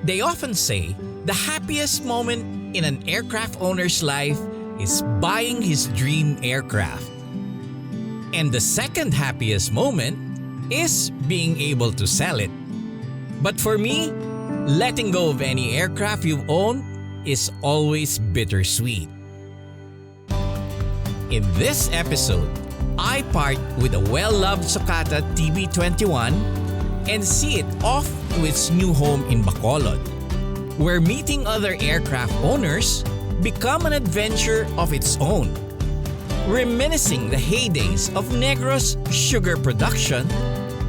They often say the happiest moment in an aircraft owner's life is buying his dream aircraft. And the second happiest moment is being able to sell it. But for me, letting go of any aircraft you own is always bittersweet. In this episode, I part with a well-loved Socata TB21 and see it off to its new home in Bacolod, where meeting other aircraft owners become an adventure of its own, reminiscing the heydays of Negros sugar production,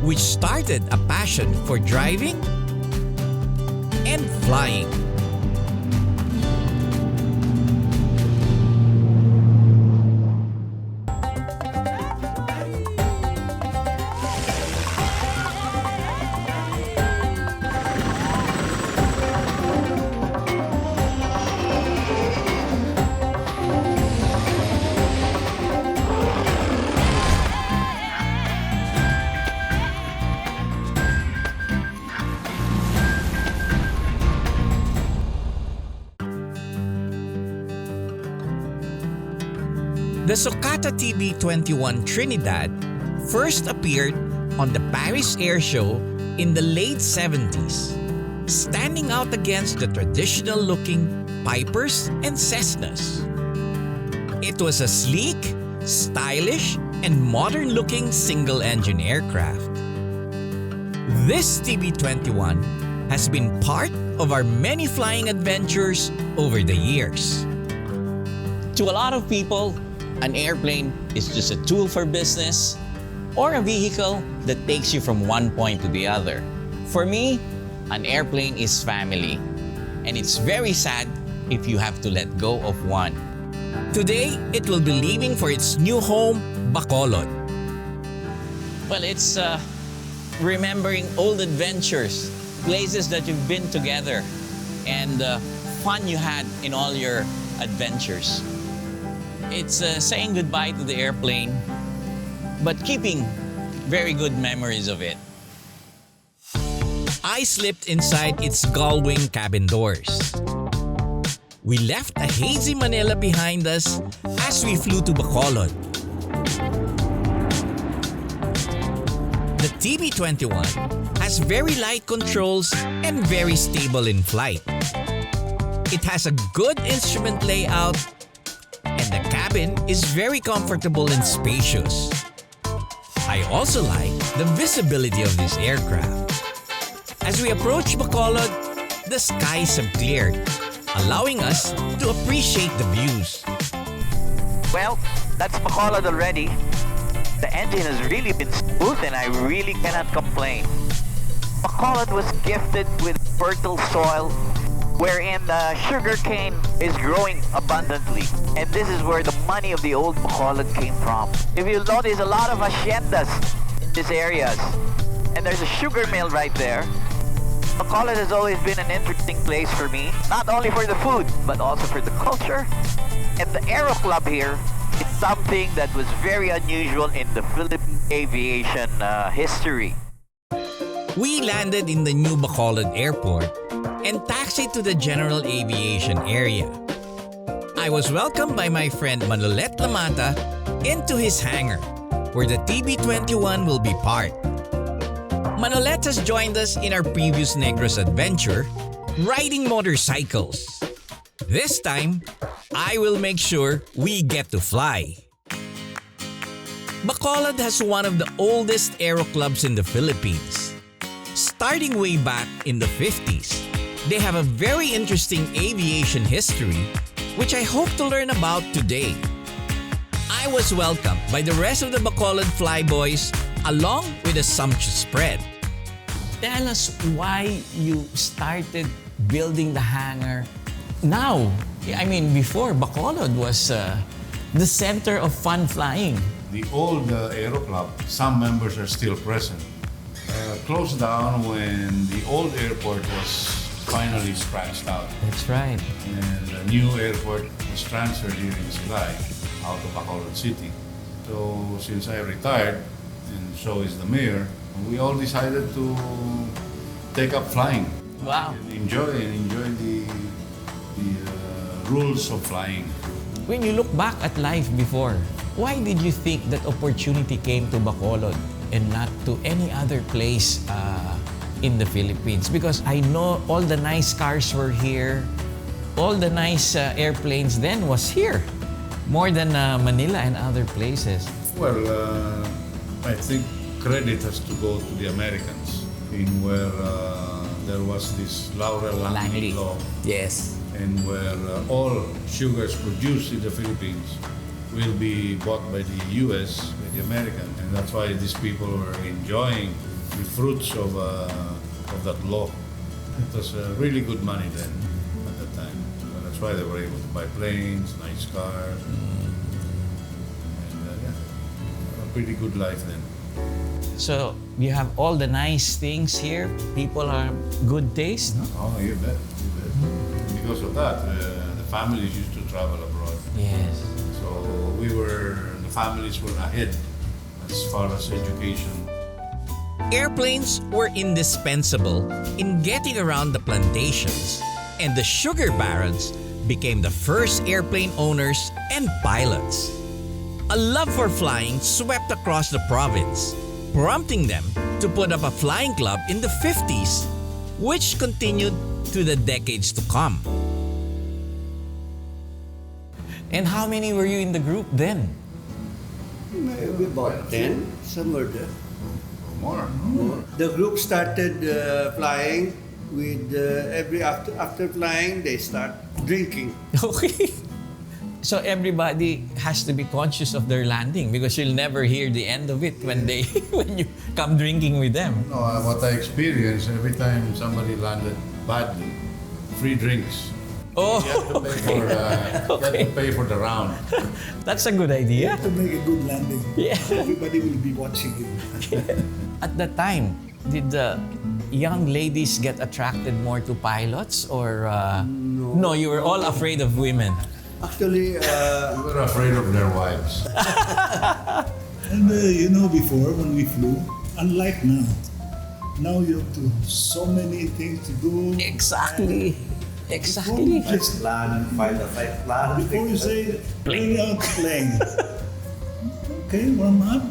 which started a passion for driving and flying. The Socata TB21 Trinidad first appeared on the Paris Air Show in the late 70s, standing out against the traditional-looking Pipers and Cessnas. It was a sleek, stylish, and modern-looking single-engine aircraft. This TB21 has been part of our many flying adventures over the years. To a lot of people, an airplane is just a tool for business or a vehicle that takes you from one point to the other. For me, an airplane is family, and it's very sad if you have to let go of one. Today, it will be leaving for its new home, Bacolod. Well, it's remembering old adventures, places that you've been together, and fun you had in all your adventures. It's saying goodbye to the airplane, but keeping very good memories of it. I slipped inside its gull-wing cabin doors. We left a hazy Manila behind us as we flew to Bacolod. The TB21 has very light controls and very stable in flight. It has a good instrument layout, and the cabin is very comfortable and spacious. I also like the visibility of this aircraft. As we approach Bacolod, the skies have cleared, allowing us to appreciate the views. Well, that's Bacolod already. The engine has really been smooth and I really cannot complain. Bacolod was gifted with fertile soil wherein the sugarcane is growing abundantly. And this is where the money of the old Bacolod came from. If you'll notice, a lot of haciendas in these areas. And there's a sugar mill right there. Bacolod has always been an interesting place for me, not only for the food, but also for the culture. And the Aero Club here is something that was very unusual in the Philippine aviation history. We landed in the new Bacolod Airport and taxied to the general aviation area. I was welcomed by my friend Manolet Lamata into his hangar, where the TB21 will be parked. Manolet has joined us in our previous Negros adventure, riding motorcycles. This time, I will make sure we get to fly. Bacolod has one of the oldest aero clubs in the Philippines. Starting way back in the 50s, they have a very interesting aviation history, which I hope to learn about today. I was welcomed by the rest of the Bacolod Flyboys along with a sumptuous spread. Tell us why you started building the hangar now. I mean, before, Bacolod was the center of fun flying. The old Aero Club, some members are still present. Closed down when the old airport was finally scratched out. That's right. And the new airport was transferred here in Silay, out of Bacolod City. So since I retired, and so is the mayor, we all decided to take up flying. Wow. and enjoy the rules of flying. When you look back at life before, why did you think that opportunity came to Bacolod and not to any other place in the Philippines? Because I know all the nice cars were here, all the nice airplanes then was here, more than Manila and other places. Well, I think credit has to go to the Americans, in where there was this Laurel Langley law, Yes. and where all sugars produced in the Philippines will be bought by the U.S., by the American, and that's why these people were enjoying the fruits of that law. It was really good money then, at that time. So that's why they were able to buy planes, nice cars, and a pretty good life then. So you have all the nice things here. People are good taste. Oh, you bet, you bet. Because of that, the families used to travel abroad. Yes. So the families were ahead as far as education. Airplanes were indispensable in getting around the plantations, and the sugar barons became the first airplane owners and pilots. A love for flying swept across the province, prompting them to put up a flying club in the 50s, which continued to the decades to come. And how many were you in the group then? Maybe about 10, somewhere there. More. The group started flying with after flying they start drinking. Okay. So everybody has to be conscious of their landing because you'll never hear the end of it when you come drinking with them. No, what I experienced every time somebody landed badly, free drinks. Oh, You have to pay for the round. that's a good idea. To make a good landing. Yeah. Everybody will be watching you. At that time, did the young ladies get attracted more to pilots or no? You were all afraid of women. Actually, We were afraid of their wives. And before when we flew, unlike now you have so many things to do. Exactly. Exactly. Just plan, find a flight plan. before you say bring out the plane. Okay, warm up.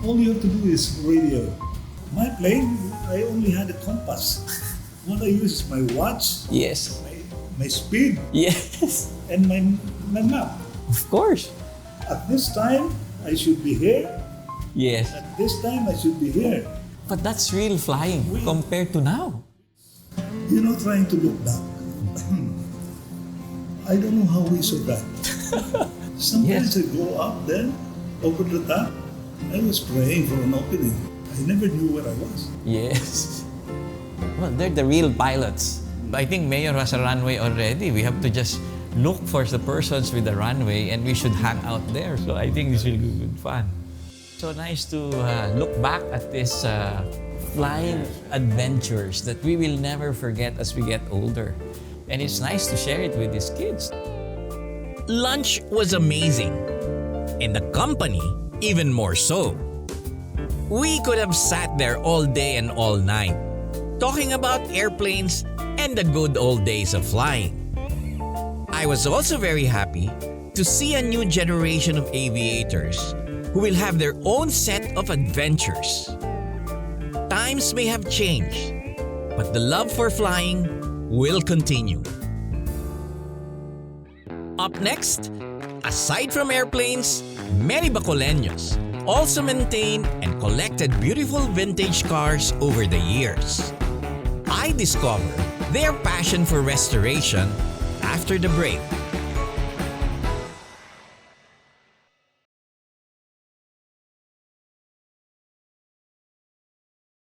All you have to do is radio. My plane, I only had a compass. What I use is my watch, Yes. my speed, Yes. and my map. Of course. At this time, I should be here. Yes. At this time, I should be here. But that's real flying compared to now. Trying to look back. I don't know how we survived. Sometimes I go up there, over the top. I was praying for an opening. I never knew where I was. Yes. Well, they're the real pilots. I think Mayor has a runway already. We have to just look for the persons with the runway and we should hang out there. So I think this will be good fun. So nice to look back at this flying adventures that we will never forget as we get older. And it's nice to share it with these kids. Lunch was amazing, and the company even more so. We could have sat there all day and all night, talking about airplanes and the good old days of flying. I was also very happy to see a new generation of aviators who will have their own set of adventures. Times may have changed, but the love for flying will continue. Up next, aside from airplanes, many Bacoleños also maintained and collected beautiful vintage cars over the years. I discovered their passion for restoration after the break.